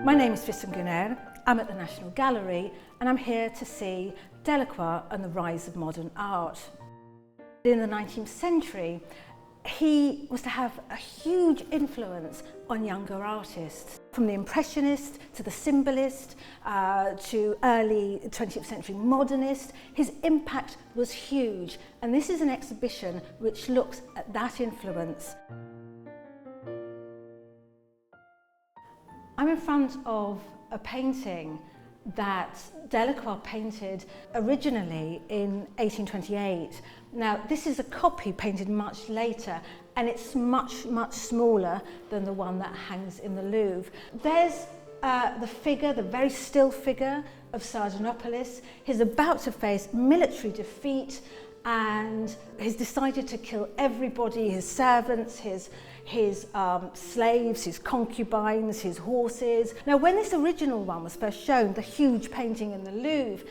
My name is Fisun Güner. I'm at the National Gallery and I'm here to see Delacroix and the rise of modern art. In the 19th century, he was to have a huge influence on younger artists. From the Impressionist to the Symbolist to early 20th century Modernist, his impact was huge. And this is an exhibition which looks at that influence. I'm in front of a painting that Delacroix painted originally in 1828. Now, this is a copy painted much later, and it's much smaller than the one that hangs in the Louvre. There's the figure, the very still figure of Sardanapalus. He's about to face military defeat, and he's decided to kill everybody, his servants, his slaves, his concubines, his horses. Now, when this original one was first shown, the huge painting in the Louvre,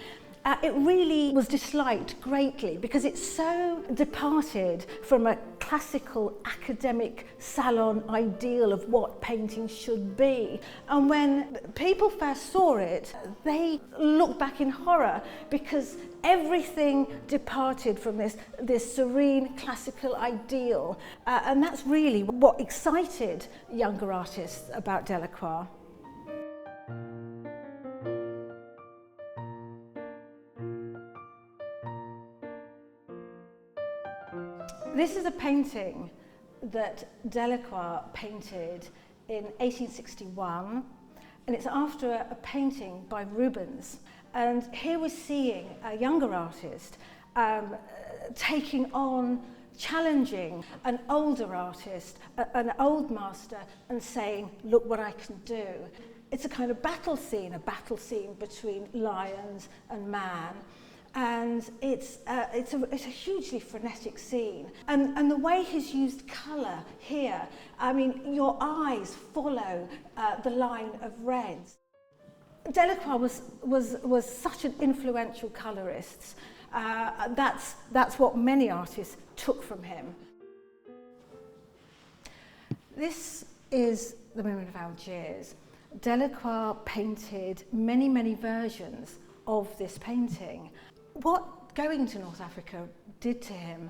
it really was disliked greatly because it so departed from a classical academic salon ideal of what painting should be. And when people first saw it, they looked back in horror because everything departed from this serene classical ideal. And that's really what excited younger artists about Delacroix. This is a painting that Delacroix painted in 1861, and it's after a painting by Rubens. And here we're seeing a younger artist taking on, challenging an older artist, an old master, and saying, look what I can do. It's a kind of battle scene between lions and man. And it's a hugely frenetic scene. And the way he's used colour here, I mean, your eyes follow the line of reds. Delacroix was such an influential colourist. That's what many artists took from him. This is the Women of Algiers. Delacroix painted many versions of this painting. What going to North Africa did to him,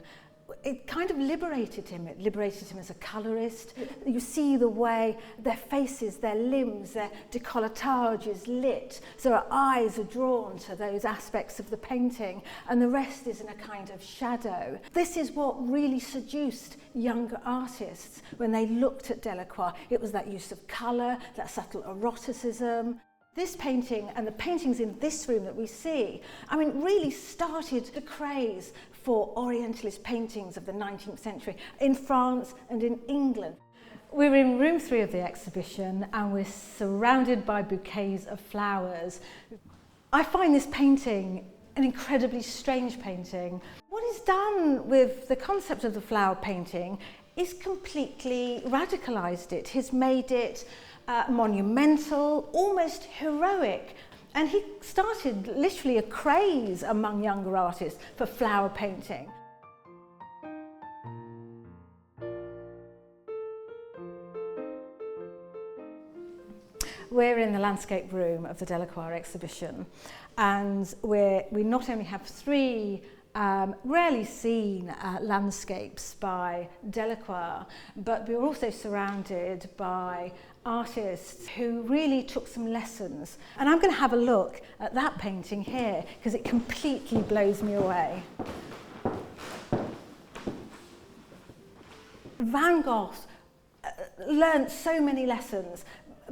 it kind of liberated him. It liberated him as a colourist. You see the way their faces, their limbs, their décolletage is lit, so our eyes are drawn to those aspects of the painting, and the rest is in a kind of shadow. This is what really seduced younger artists when they looked at Delacroix. It was that use of colour, that subtle eroticism. This painting and the paintings in this room that we see, I mean, really started the craze for Orientalist paintings of the 19th century in France and in England. We're in room 3 of the exhibition and we're surrounded by bouquets of flowers. I find this painting an incredibly strange painting. What he's done with the concept of the flower painting is completely radicalised it. He's made it monumental, almost heroic. And he started literally a craze among younger artists for flower painting. We're in the landscape room of the Delacroix exhibition, and we not only have 3 rarely seen landscapes by Delacroix, but we're also surrounded by artists who really took some lessons. And I'm going to have a look at that painting here because it completely blows me away. Van Gogh learned so many lessons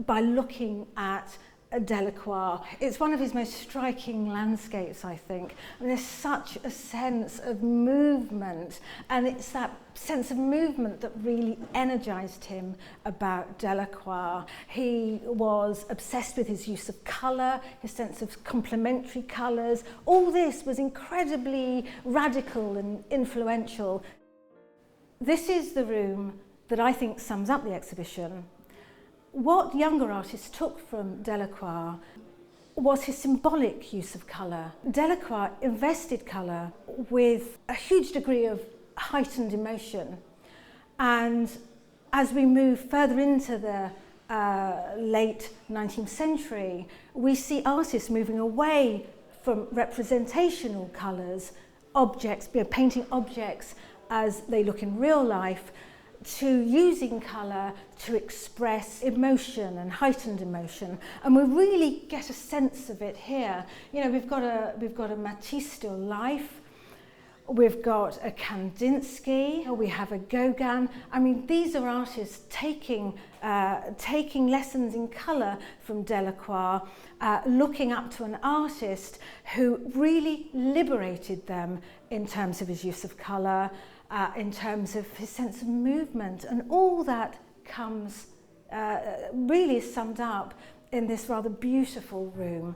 by looking at Delacroix. It's one of his most striking landscapes, I think. And there's such a sense of movement, and it's that sense of movement that really energized him about Delacroix. He was obsessed with his use of colour, his sense of complementary colours. All this was incredibly radical and influential. This is the room that I think sums up the exhibition. What younger artists took from Delacroix was his symbolic use of colour. Delacroix invested colour with a huge degree of heightened emotion. And as we move further into the late 19th century, we see artists moving away from representational colours, objects, painting objects as they look in real life, to using colour to express emotion and heightened emotion, and we really get a sense of it here. You know, we've got a Matisse still life, we've got a Kandinsky, we have a Gauguin. I mean, these are artists taking lessons in colour from Delacroix, looking up to an artist who really liberated them in terms of his use of colour, in terms of his sense of movement, and all that comes really summed up in this rather beautiful room.